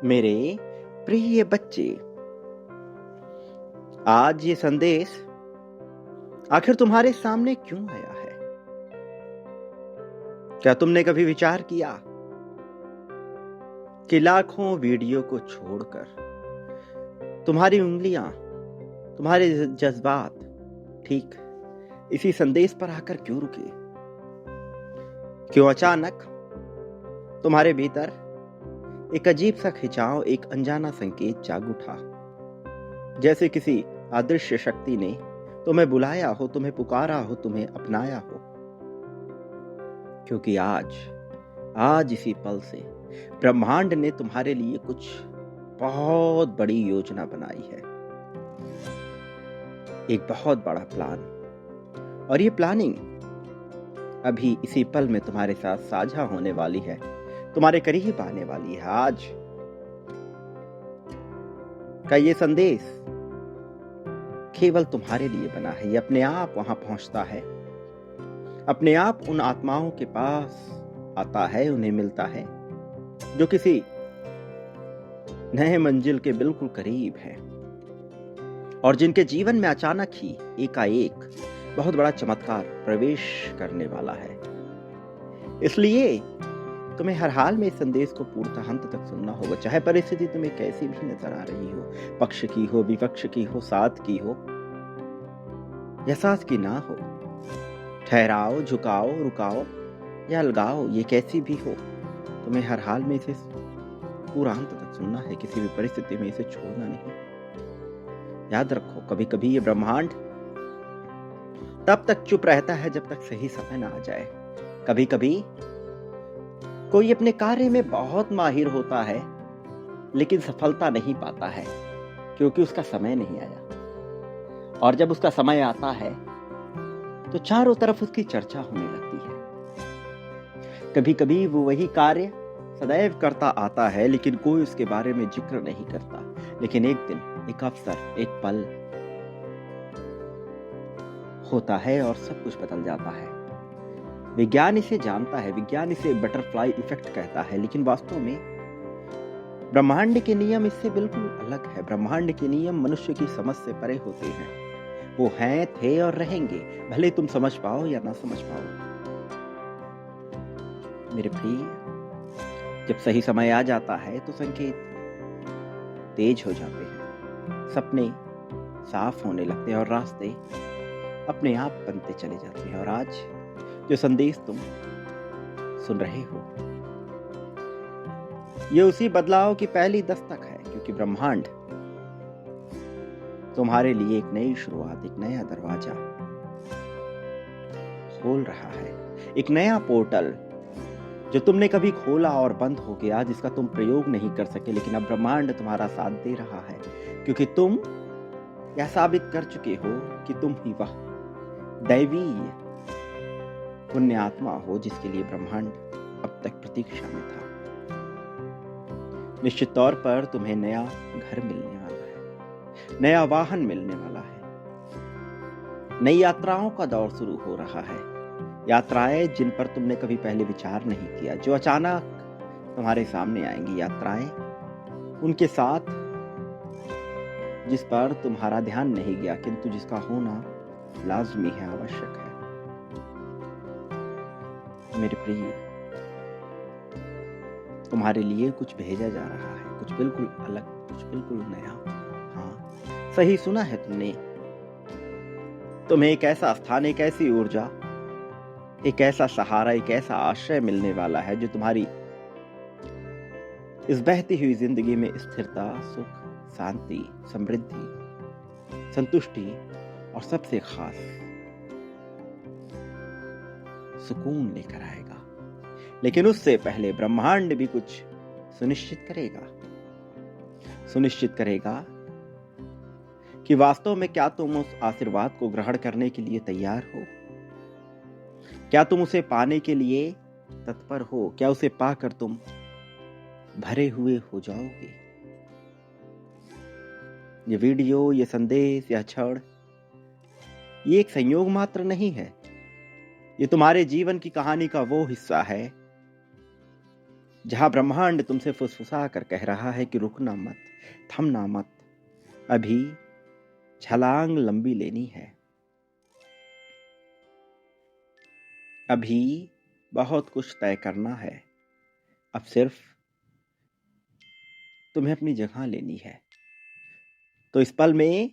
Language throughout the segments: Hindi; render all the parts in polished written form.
मेरे प्रिय बच्चे, आज ये संदेश आखिर तुम्हारे सामने क्यों आया है? क्या तुमने कभी विचार किया कि लाखों वीडियो को छोड़कर तुम्हारी उंगलियां, तुम्हारे जज्बात ठीक इसी संदेश पर आकर क्यों रुके? क्यों अचानक तुम्हारे भीतर एक अजीब सा खिंचाव, एक अनजाना संकेत जाग उठा, जैसे किसी अदृश्य शक्ति ने तुम्हें बुलाया हो, तुम्हें पुकारा हो, तुम्हें अपनाया हो? क्योंकि आज इसी पल से ब्रह्मांड ने तुम्हारे लिए कुछ बहुत बड़ी योजना बनाई है, एक बहुत बड़ा प्लान। और ये प्लानिंग अभी इसी पल में तुम्हारे साथ साझा होने वाली है, तुम्हारे करीब आने वाली है। आज का ये संदेश केवल तुम्हारे लिए बना है। ये अपने आप वहां पहुंचता है, अपने आप उन आत्माओं के पास आता है, उन्हें मिलता है जो किसी नए मंजिल के बिल्कुल करीब है और जिनके जीवन में अचानक ही एकाएक बहुत बड़ा चमत्कार प्रवेश करने वाला है। इसलिए तुम्हें हर हाल में इस संदेश को पूर्णतः अंत तक सुनना होगा, चाहे परिस्थिति तुम्हें कैसी भी नजर आ रही हो, पक्ष की हो, विपक्ष की हो, साथ की हो या साथ की ना हो, ठहराओ, झुकाओ, रुकाओ या अलगाओ, ये कैसी भी हो, तुम्हें हर हाल में इसे पूरा अंत तक सुनना है। किसी भी परिस्थिति में इसे छोड़ना नहीं। याद रखो, कभी कभी ये ब्रह्मांड तब तक चुप रहता है जब तक सही समय ना आ जाए। कभी कभी कोई अपने कार्य में बहुत माहिर होता है लेकिन सफलता नहीं पाता है क्योंकि उसका समय नहीं आया, और जब उसका समय आता है तो चारों तरफ उसकी चर्चा होने लगती है। कभी कभी वो वही कार्य सदैव करता आता है लेकिन कोई उसके बारे में जिक्र नहीं करता, लेकिन एक दिन, एक अवसर, एक पल होता है और सब कुछ बदल जाता है। विज्ञान इसे जानता है, विज्ञान इसे बटरफ्लाई इफेक्ट कहता है, लेकिन वास्तव में ब्रह्मांड के नियम इससे बिल्कुल अलग है। ब्रह्मांड के नियम मनुष्य की समझ से परे होते हैं। वो हैं, थे और रहेंगे, भले तुम समझ पाओ या ना समझ पाओ। मेरे प्रिय, जब सही समय आ जाता है तो संकेत तेज हो जाते हैं, सपने साफ होने लगते हैं और रास्ते अपने आप बनते चले जाते हैं। और आज जो संदेश तुम सुन रहे हो, ये उसी बदलाव की पहली दस्तक है, क्योंकि ब्रह्मांड तुम्हारे लिए एक नई शुरुआत, एक नया दरवाजा खोल रहा है, एक नया पोर्टल जो तुमने कभी खोला और बंद हो गया, जिसका तुम प्रयोग नहीं कर सके, लेकिन अब ब्रह्मांड तुम्हारा साथ दे रहा है, क्योंकि तुम यह साबित कर चुके हो कि तुम ही वह दैवी पुण्य आत्मा हो जिसके लिए ब्रह्मांड अब तक प्रतीक्षा में था। निश्चित तौर पर तुम्हें नया घर मिलने वाला है, नया वाहन मिलने वाला है, नई यात्राओं का दौर शुरू हो रहा है। यात्राएं जिन पर तुमने कभी पहले विचार नहीं किया, जो अचानक तुम्हारे सामने आएंगी। यात्राएं उनके साथ जिस पर तुम्हारा ध्यान नहीं गया, किंतु जिसका होना लाजमी है, आवश्यक है। मेरे प्रिय, तुम्हारे लिए कुछ भेजा जा रहा है, कुछ बिल्कुल अलग, कुछ बिल्कुल नया। हाँ, सही सुना है तुमने। तुम्हें एक ऐसा स्थान, एक ऐसी ऊर्जा, एक ऐसा सहारा, एक ऐसा आश्रय मिलने वाला है जो तुम्हारी इस बहती हुई जिंदगी में स्थिरता, सुख, शांति, समृद्धि, संतुष्टि और सबसे खास सुकून लेकर आएगा। लेकिन उससे पहले ब्रह्मांड भी कुछ सुनिश्चित करेगा कि वास्तव में क्या तुम उस आशीर्वाद को ग्रहण करने के लिए तैयार हो? क्या तुम उसे पाने के लिए तत्पर हो? क्या उसे पाकर तुम भरे हुए हो जाओगे? ये वीडियो, ये संदेश, यह क्षण, ये एक संयोग मात्र नहीं है। ये तुम्हारे जीवन की कहानी का वो हिस्सा है जहां ब्रह्मांड तुमसे फुसफुसा कर कह रहा है कि रुकना मत, थमना मत, अभी छलांग लंबी लेनी है, अभी बहुत कुछ तय करना है, अब सिर्फ तुम्हें अपनी जगह लेनी है। तो इस पल में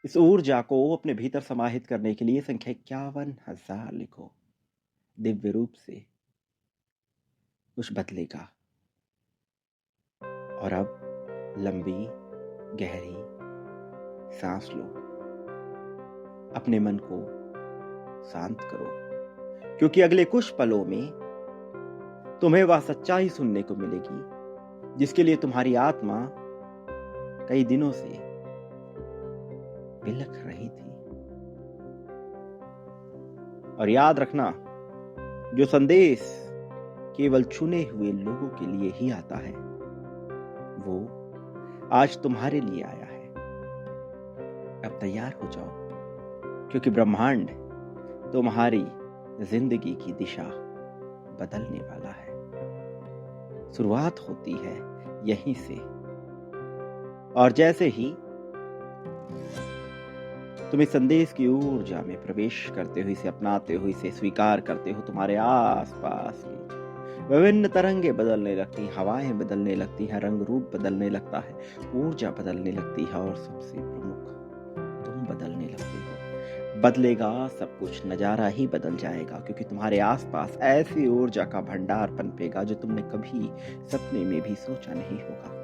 इस ऊर्जा को अपने भीतर समाहित करने के लिए संख्या 51,000 लिखो। दिव्य रूप से कुछ बदलेगा। और अब लंबी गहरी सांस लो, अपने मन को शांत करो, क्योंकि अगले कुछ पलों में तुम्हें वह सच्चाई सुनने को मिलेगी जिसके लिए तुम्हारी आत्मा कई दिनों से बिलख रही थी। और याद रखना, जो संदेश केवल चुने हुए लोगों के लिए ही आता है, वो आज तुम्हारे लिए आया है। अब तैयार हो जाओ, क्योंकि ब्रह्मांड तुम्हारी जिंदगी की दिशा बदलने वाला है। शुरुआत होती है यहीं से, और जैसे ही तुम इस संदेश की ऊर्जा में प्रवेश करते हो, इसे अपनाते हो, इसे स्वीकार करते हो, तुम्हारे आसपास की विभिन्न तरंगे बदलने लगती हैं, हवाएं बदलने लगती हैं, रंग रूप बदलने लगता है, ऊर्जा बदलने लगती है, और सबसे प्रमुख तुम बदलने लगते हो। बदलेगा सब कुछ, नजारा ही बदल जाएगा, क्योंकि तुम्हारे आसपास ऐसी ऊर्जा का भंडार पनपेगा जो तुमने कभी सपने में भी सोचा नहीं होगा।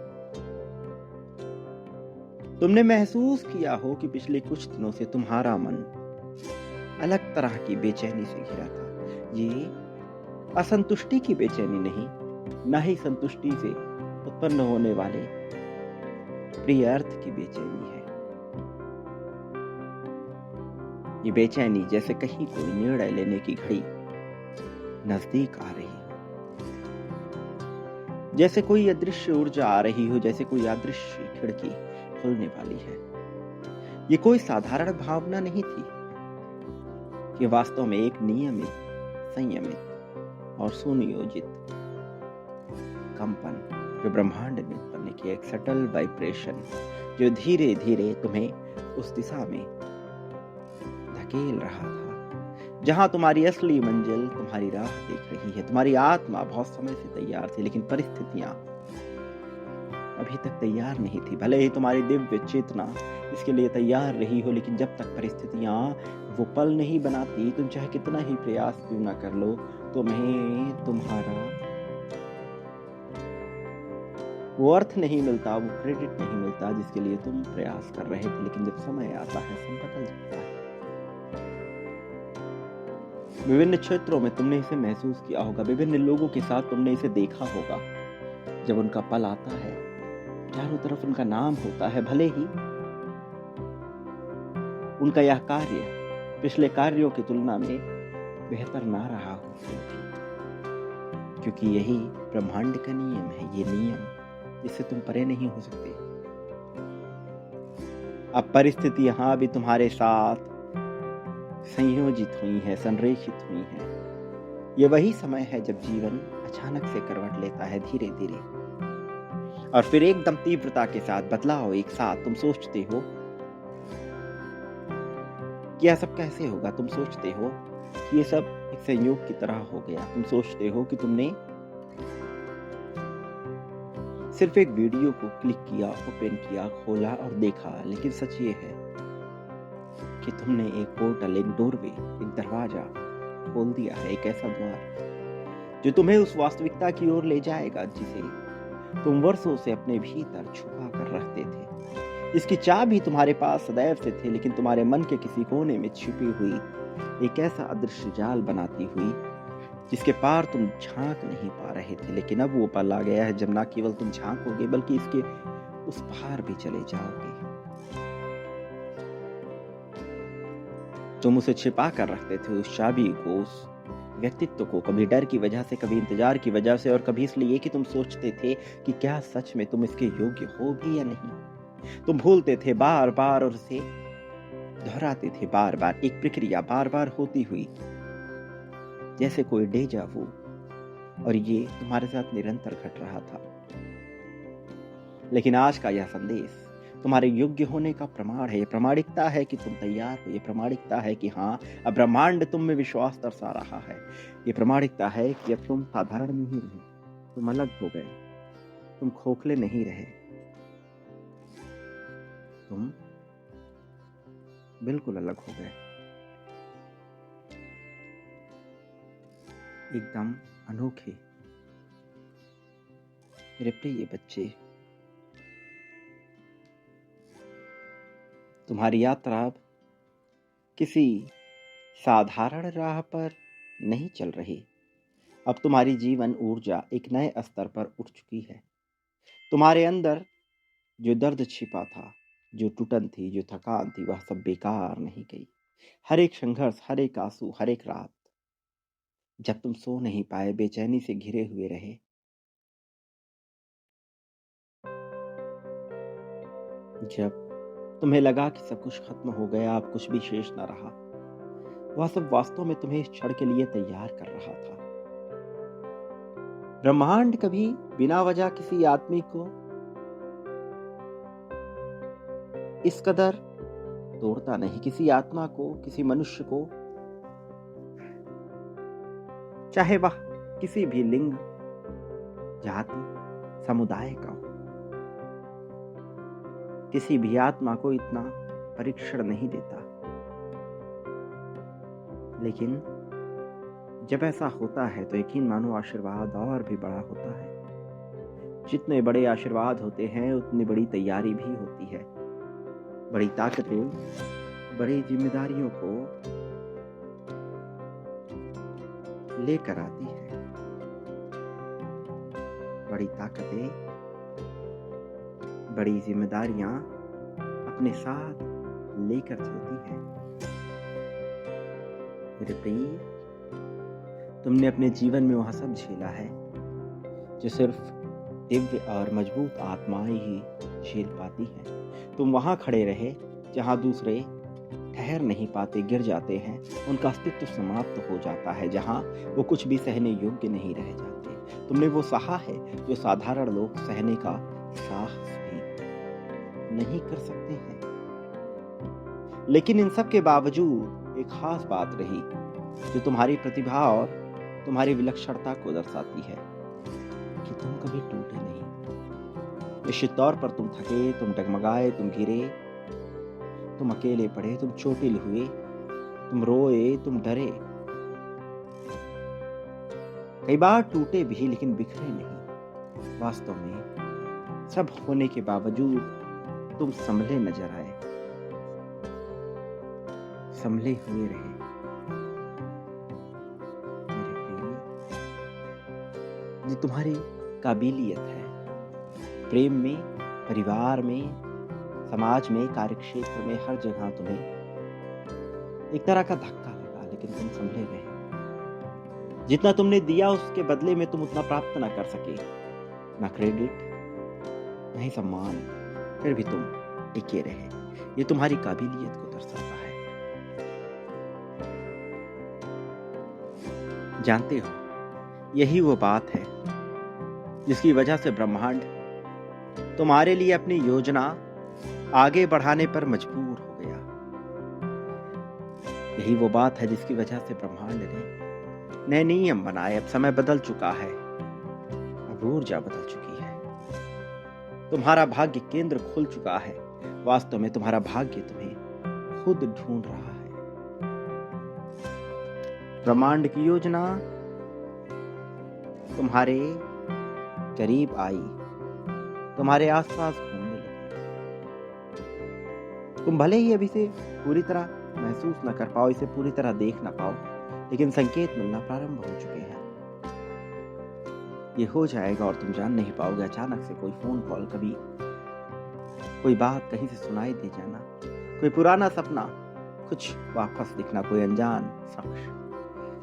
तुमने महसूस किया हो कि पिछले कुछ दिनों से तुम्हारा मन अलग तरह की बेचैनी से घिरा था। ये असंतुष्टि की बेचैनी नहीं, न ही संतुष्टि से उत्पन्न होने वाले प्रिय अर्थ की बेचैनी है। ये बेचैनी जैसे कहीं कोई निर्णय लेने की घड़ी नजदीक आ रही हो, जैसे कोई अदृश्य ऊर्जा आ रही हो, जैसे कोई अदृश्य खिड़की खुलने वाली है। ये कोई साधारण भावना नहीं थी, ये वास्तव में एक नियमित, संयमित और सुनियोजित कंपन, जो ब्रह्मांड ने उत्पन्न किया, एक सटल वाइब्रेशन जो धीरे धीरे तुम्हें उस दिशा में धकेल रहा था जहां तुम्हारी असली मंजिल तुम्हारी राह देख रही है। तुम्हारी आत्मा बहुत समय से तैयार थी, लेकिन परिस्थितियां अभी तक तैयार नहीं थी। भले ही तुम्हारी दिव्य चेतना इसके लिए तैयार रही हो, लेकिन जब तक परिस्थितियां वो पल नहीं बनाती, तुम चाहे कितना ही प्रयास क्यों ना कर लो, तुम्हें तुम्हारा वो अर्थ नहीं मिलता, वो क्रेडिट नहीं मिलता जिसके लिए तुम प्रयास कर रहे थे। लेकिन जब समय आता है, सब बदल जाता है। विभिन्न क्षेत्रों में तुमने इसे महसूस किया होगा, विभिन्न लोगों के साथ तुमने इसे देखा होगा। जब उनका पल आता है, चारों तरफ उनका नाम होता है, भले ही उनका यह कार्य पिछले कार्यों की तुलना में बेहतर ना रहा हो, क्योंकि यही ब्रह्मांड का नियम है। ये नियम जिससे तुम परे नहीं हो सकते। अब परिस्थिति यहां भी तुम्हारे साथ संयोजित हुई है, संरेखित हुई है। ये वही समय है जब जीवन अचानक से करवट लेता है, धीरे धीरे, और फिर एकदम तीव्रता के साथ बदलाव एक साथ। तुम सोचते हो कि यह सब कैसे होगा, तुम सोचते हो कि ये सब एक संयोग की तरह हो गया, तुम सोचते हो कि तुमने सिर्फ एक वीडियो को क्लिक किया, ओपन किया, खोला और देखा। लेकिन सच ये है कि तुमने एक पोर्टल, एक डोरवे, एक दरवाजा खोल दिया है, एक ऐसा द्वार जो तुम्हें उस वास्तविकता की ओर ले जाएगा जिसे तुम वर्षों से अपने भीतर छुपा कर रखते थे। इसकी चाबी तुम्हारे पास सदैव से थी, लेकिन तुम्हारे मन के किसी कोने में छिपी हुई एक ऐसा अदृश्य जाल बनाती हुई जिसके पार तुम झांक नहीं पा रहे थे। लेकिन अब वो पल आ गया है जब ना केवल तुम झांकोगे, बल्कि इसके उस पार भी चले जाओगे। तुम उसे छिपा कर रखते थे, उस चाबी को, उस व्यक्तित्व को, कभी डर की वजह से, कभी इंतजार की वजह से, और कभी इसलिए कि तुम सोचते थे कि क्या सच में तुम इसके योग्य हो भी या नहीं। तुम भूलते थे बार बार और उसे दोहराते थे बार बार, एक प्रक्रिया बार बार होती हुई, जैसे कोई डेजा वू और ये तुम्हारे साथ निरंतर घट रहा था। लेकिन आज का यह संदेश तुम्हारे योग्य होने का प्रमाण है। ये प्रामाणिकता है कि तुम तैयार हो। ये प्रामाणिकता है कि हाँ, अब ब्रह्मांड तुम में विश्वास दर्शा रहा है। ये प्रामाणिकता है कि अब तुम साधारण नहीं रहे, तुम अलग हो गए, तुम खोखले नहीं रहे, तुम बिल्कुल अलग हो गए, एकदम अनोखे। मेरे प्रिय बच्चे, तुम्हारी यात्रा अब किसी साधारण राह पर नहीं चल रही। अब तुम्हारी जीवन ऊर्जा एक नए स्तर पर उठ चुकी है। तुम्हारे अंदर जो दर्द छिपा था, जो टूटन थी, जो थकान थी, वह सब बेकार नहीं गई। हर एक संघर्ष, हर एक आंसू, हर एक रात जब तुम सो नहीं पाए, बेचैनी से घिरे हुए रहे, जब तुम्हें लगा कि सब कुछ खत्म हो गया, अब कुछ भी शेष न रहा, वह सब वास्तव में तुम्हें इस क्षण के लिए तैयार कर रहा था। ब्रह्मांड कभी बिना वजह किसी आदमी को इस कदर तोड़ता नहीं, किसी आत्मा को, किसी मनुष्य को, चाहे वह किसी भी लिंग, जाति, समुदाय का हो, किसी भी आत्मा को इतना परीक्षण नहीं देता। लेकिन जब ऐसा होता है तो यकीन मानो आशीर्वाद और भी बड़ा होता है। जितने बड़े आशीर्वाद होते हैं उतनी बड़ी तैयारी भी होती है। बड़ी ताकतें बड़ी जिम्मेदारियों को लेकर आती है। बड़ी ताकतें, बड़ी जिम्मेदारियां अपने साथ लेकर चलती हैं। मेरे प्रिय, तुमने अपने जीवन में वह सब झेला है जो सिर्फ दिव्य और मजबूत आत्माएं ही झेल पाती हैं। तुम वहां खड़े रहे जहां दूसरे ठहर नहीं पाते, गिर जाते हैं, उनका अस्तित्व समाप्त हो जाता है, जहां वो कुछ भी सहने योग्य नहीं रह जाते। तुमने वो सहा है जो साधारण लोग सहने का साहस भी नहीं कर सकते हैं। लेकिन इन सब के बावजूद एक खास बात रही जो तुम्हारी प्रतिभा और तुम्हारी विलक्षणता को दर्शाती है कि तुम कभी टूटे नहीं। निश्चित तौर पर तुम थके, तुम डगमगाए, तुम गिरे, तुम अकेले पड़े, तुम चोटिल हुए, तुम रोए, तुम डरे, कई बार टूटे भी, लेकिन बिखरे नहीं। वास्तव में सब होने के बावजूद तुम संभले नजर आए, संभले हुए रहे। ये तुम्हारी काबिलियत है। प्रेम में, परिवार में, समाज में, कार्यक्षेत्र में, हर जगह तुम्हें एक तरह का धक्का लगा, लेकिन तुम संभले रहे। जितना तुमने दिया उसके बदले में तुम उतना प्राप्त ना कर सके, ना क्रेडिट, ना ही सम्मान, फिर भी तुम टिके रहे। ये तुम्हारी काबिलियत को दर्शाता है। जानते हो, यही वो बात है जिसकी वजह से ब्रह्मांड तुम्हारे लिए अपनी योजना आगे बढ़ाने पर मजबूर हो गया। यही वो बात है जिसकी वजह से ब्रह्मांड ने नए नियम बनाए। अब समय बदल चुका है, अब ऊर्जा बदल चुकी है, तुम्हारा भाग्य केंद्र खुल चुका है। वास्तव में तुम्हारा भाग्य तुम्हें खुद ढूंढ रहा है। ब्रह्मांड की योजना तुम्हारे करीब आई, तुम्हारे आसपास घूमने लगी। तुम भले ही अभी से पूरी तरह महसूस न कर पाओ, इसे पूरी तरह देख ना पाओ, लेकिन संकेत मिलना प्रारंभ हो चुके हैं। ये हो जाएगा और तुम जान नहीं पाओगे। अचानक से कोई फोन कॉल, कभी कोई बात कहीं से सुनाई दे जाना, कोई पुराना सपना कुछ वापस दिखना, कोई अनजान शख्स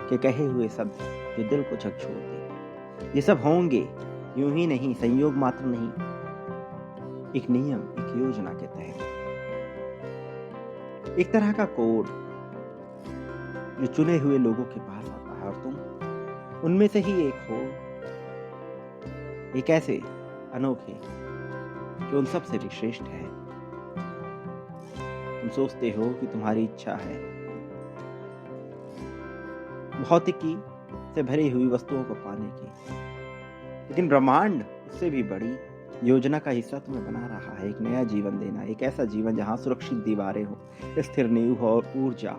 के कहे हुए शब्द जो दिल को झकझोर दे। ये सब होंगे यूं ही नहीं, संयोग मात्र नहीं, एक नियम, एक योजना के तहत, एक तरह का कोड जो चुने हुए लोगों के पास आता है और तुम उनमें से ही एक हो एक ऐसे अनोखे जो उन सब से भी श्रेष्ठ है। तुम सोचते हो कि तुम्हारी इच्छा है भौतिकी से भरी हुई वस्तुओं को पाने की, लेकिन ब्रह्मांड उससे भी बड़ी योजना का हिस्सा तुम्हें बना रहा है। एक नया जीवन देना, एक ऐसा जीवन जहां सुरक्षित दीवारें हो, स्थिर नींव हो और ऊर्जा,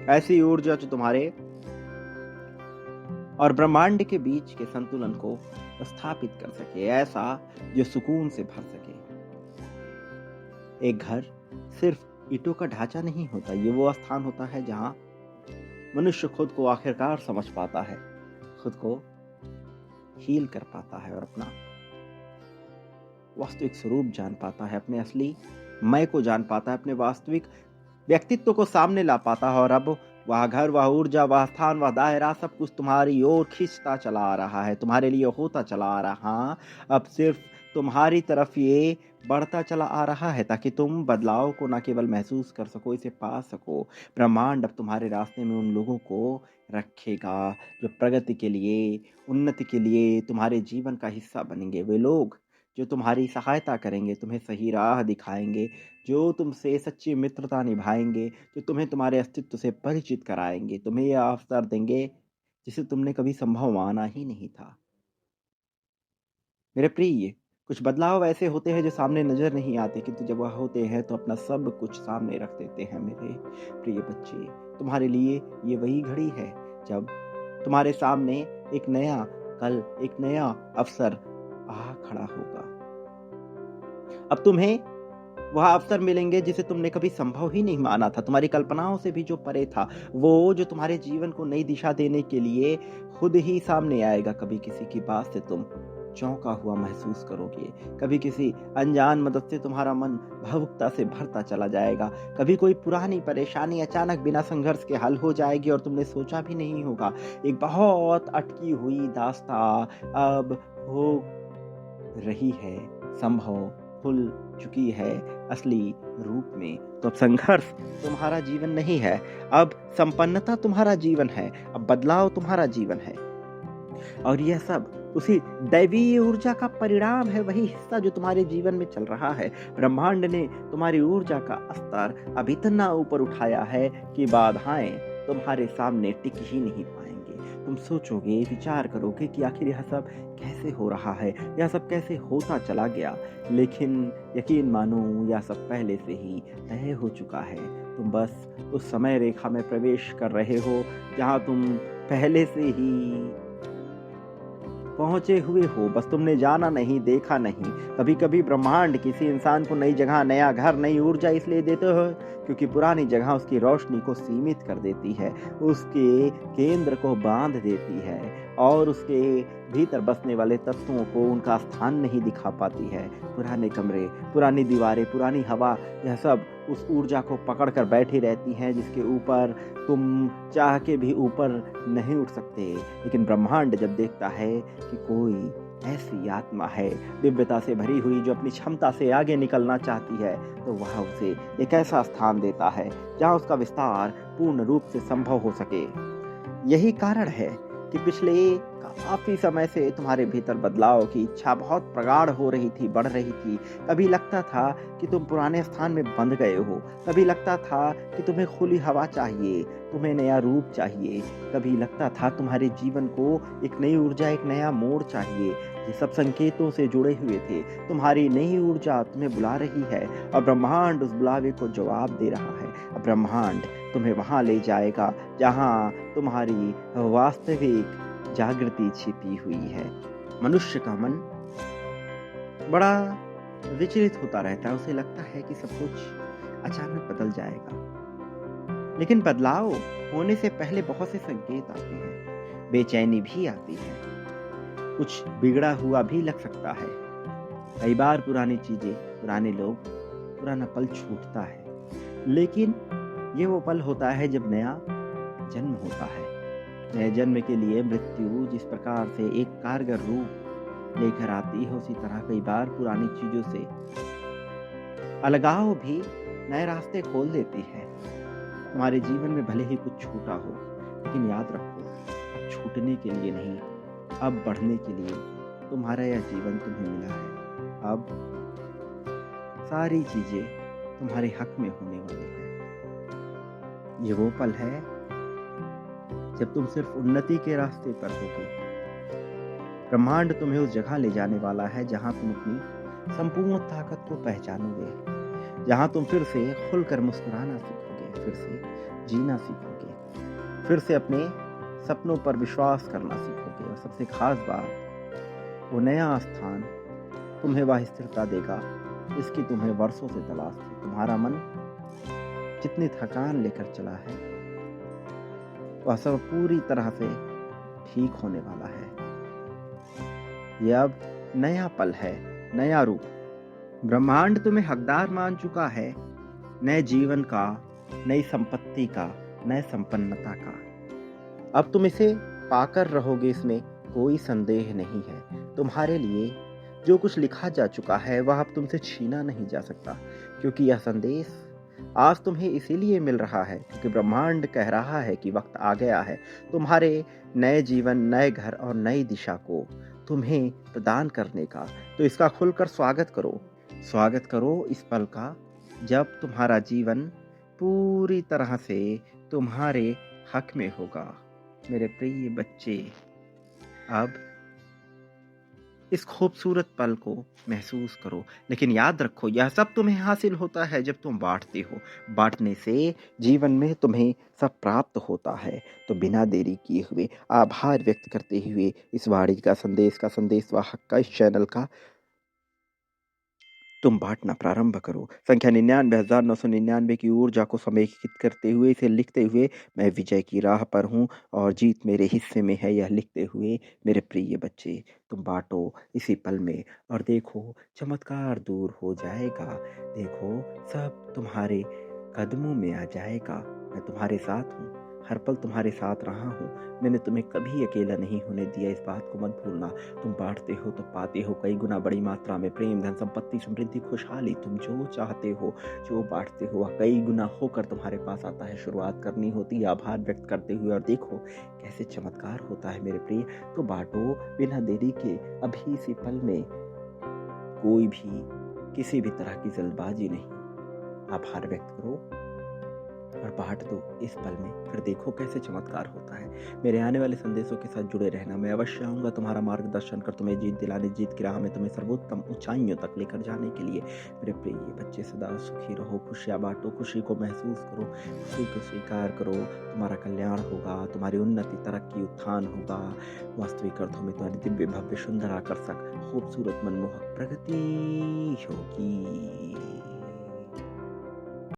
ऐसी ऊर्जा जो तुम्हारे और ब्रह्मांड के बीच के संतुलन को स्थापित कर सके, ऐसा जो सुकून से भर सके। एक घर सिर्फ ईंटों का ढांचा नहीं होता, ये वो स्थान होता है जहां मनुष्य खुद को आखिरकार समझ पाता है, खुद को हील कर पाता है और अपना वास्तविक स्वरूप जान पाता है, अपने असली मैं को जान पाता है, अपने वास्तविक व्यक्तित्व को सामने ला पाता है। और अब वह घर, वह ऊर्जा, वह स्थान, वह दायरा सब कुछ तुम्हारी ओर खींचता चला आ रहा है, तुम्हारे लिए होता चला आ रहा। अब सिर्फ तुम्हारी तरफ ये बढ़ता चला आ रहा है ताकि तुम बदलाव को न केवल महसूस कर सको, इसे पा सको। ब्रह्मांड अब तुम्हारे रास्ते में उन लोगों को रखेगा जो प्रगति के लिए, उन्नति के लिए तुम्हारे जीवन का हिस्सा बनेंगे। वे लोग जो तुम्हारी सहायता करेंगे, तुम्हें सही राह दिखाएंगे, जो तुमसे सच्ची मित्रता निभाएंगे, जो तुम्हें तुम्हारे अस्तित्व से परिचित कराएंगे, तुम्हें यह अवसर देंगे जिसे तुमने कभी संभव माना ही नहीं था। मेरे प्रिय, कुछ बदलाव ऐसे होते हैं जो सामने नजर नहीं आते, किंतु जब वह होते हैं तो अपना सब कुछ सामने रख देते हैं। मेरे प्रिय बच्चे, तुम्हारे लिए ये वही घड़ी है जब तुम्हारे सामने एक नया कल, एक नया अवसर आ खड़ा होगा। अब तुम्हें वह अवसर मिलेंगे जिसे तुमने कभी संभव ही नहीं माना था, तुम्हारी कल्पनाओं से भी जो परे था, वो जो तुम्हारे जीवन को नई दिशा देने के लिए खुद ही सामने आएगा। कभी किसी की बात से तुम चौंका हुआ महसूस करोगे, कभी किसी अनजान मदद से तुम्हारा मन भावुकता से भरता चला जाएगा, कभी कोई पुरानी परेशानी अचानक बिना संघर्ष के हल हो जाएगी और तुमने सोचा भी नहीं होगा। एक बहुत अटकी हुई दास्तां अब हो रही है, संभव खुल चुकी है असली रूप में। तो अब संघर्ष तुम्हारा जीवन नहीं है, अब संपन्नता तुम्हारा जीवन है, अब बदलाव तुम्हारा जीवन है। और यह सब उसी दैवीय ऊर्जा का परिणाम है, वही हिस्सा जो तुम्हारे जीवन में चल रहा है। ब्रह्मांड ने तुम्हारी ऊर्जा का स्तर अब इतना ऊपर उठाया है कि बाधाएं तुम्हारे सामने टिक ही नहीं पाएंगे। तुम सोचोगे, विचार करोगे कि आखिर यह सब कैसे हो रहा है, यह सब कैसे होता चला गया, लेकिन यकीन मानो यह सब पहले से ही तय हो चुका है। तुम बस उस समय रेखा में प्रवेश कर रहे हो जहां तुम पहले से ही पहुंचे हुए हो, बस तुमने जाना नहीं, देखा नहीं। कभी कभी ब्रह्मांड किसी इंसान को नई जगह, नया घर, नई ऊर्जा इसलिए देते हो क्योंकि पुरानी जगह उसकी रोशनी को सीमित कर देती है, उसके केंद्र को बांध देती है और उसके भीतर बसने वाले तत्वों को उनका स्थान नहीं दिखा पाती है। पुराने कमरे, पुरानी दीवारें, पुरानी हवा, यह सब उस ऊर्जा को पकड़ कर बैठी रहती हैं जिसके ऊपर तुम चाह के भी ऊपर नहीं उठ सकते। लेकिन ब्रह्मांड जब देखता है कि कोई ऐसी आत्मा है दिव्यता से भरी हुई जो अपनी क्षमता से आगे निकलना चाहती है, तो वह उसे एक ऐसा स्थान देता है जहां उसका विस्तार पूर्ण रूप से संभव हो सके। यही कारण है कि पिछले काफी समय से तुम्हारे भीतर बदलाव की इच्छा बहुत प्रगाढ़ हो रही थी, बढ़ रही थी। कभी लगता था कि तुम पुराने स्थान में बंध गए हो, कभी लगता था कि तुम्हें खुली हवा चाहिए, तुम्हें नया रूप चाहिए, कभी लगता था तुम्हारे जीवन को एक नई ऊर्जा, एक नया मोड़ चाहिए। ये सब संकेतों से जुड़े हुए थे। तुम्हारी नई ऊर्जा तुम्हें बुला रही है और ब्रह्मांड उस बुलावे को जवाब दे रहा है। अब ब्रह्मांड तुम्हें वहां ले जाएगा जहां तुम्हारी वास्तविक जागृति छिपी हुई है। मनुष्य का मन बड़ा विचलित होता रहता है, उसे लगता है कि सब कुछ अचानक बदल जाएगा, लेकिन बदलाव होने से पहले बहुत से संकेत आते हैं, बेचैनी भी आती है, कुछ बिगड़ा हुआ भी लग सकता है। कई बार पुरानी चीजें, पुराने लोग, पुराना पल छूटता है, लेकिन ये वो पल होता है जब नया जन्म होता है। नए जन्म के लिए मृत्यु जिस प्रकार से एक कारगर रूप लेकर आती है, उसी तरह कई बार पुरानी चीजों से अलगाव भी नए रास्ते खोल देती है। तुम्हारे जीवन में भले ही कुछ छूटा हो, लेकिन याद रखो, अब छूटने के लिए नहीं, अब बढ़ने के लिए तुम्हारा यह जीवन तुम्हें मिला है। अब सारी चीजें तुम्हारे हक में होने वाली है। ये वो पल है जब तुम सिर्फ उन्नति के रास्ते पर होगे। ब्रह्मांड तुम्हें उस जगह ले जाने वाला है जहां तुम अपनी संपूर्ण ताकत को पहचानोगे, जहां तुम फिर से खुलकर मुस्कुराना सीखोगे, फिर से जीना सीखोगे, फिर से अपने सपनों पर विश्वास करना सीखोगे। और सबसे खास बात, वो नया स्थान तुम्हें वह स्थिरता देगा जिसकी तुम्हें वर्षों से तलाश थी। तुम्हारा मन जितनी थकान लेकर चला है वह सब पूरी तरह से ठीक होने वाला है। यह अब नया पल है, नया रूप। ब्रह्मांड तुम्हें हकदार मान चुका है नए जीवन का, नई संपत्ति का, नए संपन्नता का। अब तुम इसे पाकर रहोगे, इसमें कोई संदेह नहीं है। तुम्हारे लिए जो कुछ लिखा जा चुका है वह अब तुमसे छीना नहीं जा सकता, क्योंकि यह संदेश आज तुम्हें इसीलिए मिल रहा है क्योंकि ब्रह्मांड कह रहा है कि वक्त आ गया है तुम्हारे नए जीवन, नए घर और नई दिशा को तुम्हें प्रदान करने का। तो इसका खुलकर स्वागत करो इस पल का जब तुम्हारा जीवन पूरी तरह से तुम्हारे हक में होगा। मेरे प्रिय बच्चे, अब इस खूबसूरत पल को महसूस करो, लेकिन याद रखो यह सब तुम्हें हासिल होता है जब तुम बांटते हो। बांटने से जीवन में तुम्हें सब प्राप्त होता है। तो बिना देरी किए हुए, आभार व्यक्त करते हुए इस वाणी का संदेश व हक का, इस चैनल का तुम बांटना प्रारंभ करो। संख्या 99,999 की ऊर्जा को समेकित करते हुए, इसे लिखते हुए मैं विजय की राह पर हूँ और जीत मेरे हिस्से में है, यह लिखते हुए मेरे प्रिय बच्चे तुम बांटो इसी पल में और देखो चमत्कार दूर हो जाएगा। देखो सब तुम्हारे कदमों में आ जाएगा। मैं तुम्हारे साथ हूँ, हर पल तुम्हारे साथ रहा हूँ। मैंने तुम्हें कभी अकेला नहीं होने दिया, इस बात को मत भूलना। तुम बांटते हो तो पाते हो कई गुना बड़ी मात्रा में प्रेम, धन, संपत्ति, समृद्धि, खुशहाली। तुम जो चाहते हो, जो बांटते हो वह कई गुना होकर तुम्हारे पास आता है। शुरुआत करनी होती है आभार व्यक्त करते हुए और देखो कैसे चमत्कार होता है मेरे प्रिय। तो बांटो बिना देरी के, अभी इसी पल में। कोई भी किसी भी तरह की जल्दबाजी नहीं। आभार व्यक्त करो और बांट दो इस पल में, फिर देखो कैसे चमत्कार होता है। मेरे आने वाले संदेशों के साथ जुड़े रहना। मैं अवश्य आऊँगा तुम्हारा मार्गदर्शन कर, तुम्हें जीत दिलाने, जीत की राह में तुम्हें सर्वोत्तम ऊंचाइयों तक लेकर जाने के लिए। मेरे प्रिय बच्चे सदा सुखी रहो, खुशियाँ बांटो, खुशी को महसूस करो, खुशी को स्वीकार करो। तुम्हारा कल्याण होगा, तुम्हारी उन्नति, तरक्की, उत्थान होगा। वास्तविक अर्थों में तुम्हारी दिव्य, भव्य, सुंदर, आकर्षक, खूबसूरत, मनमोहक प्रगति होगी।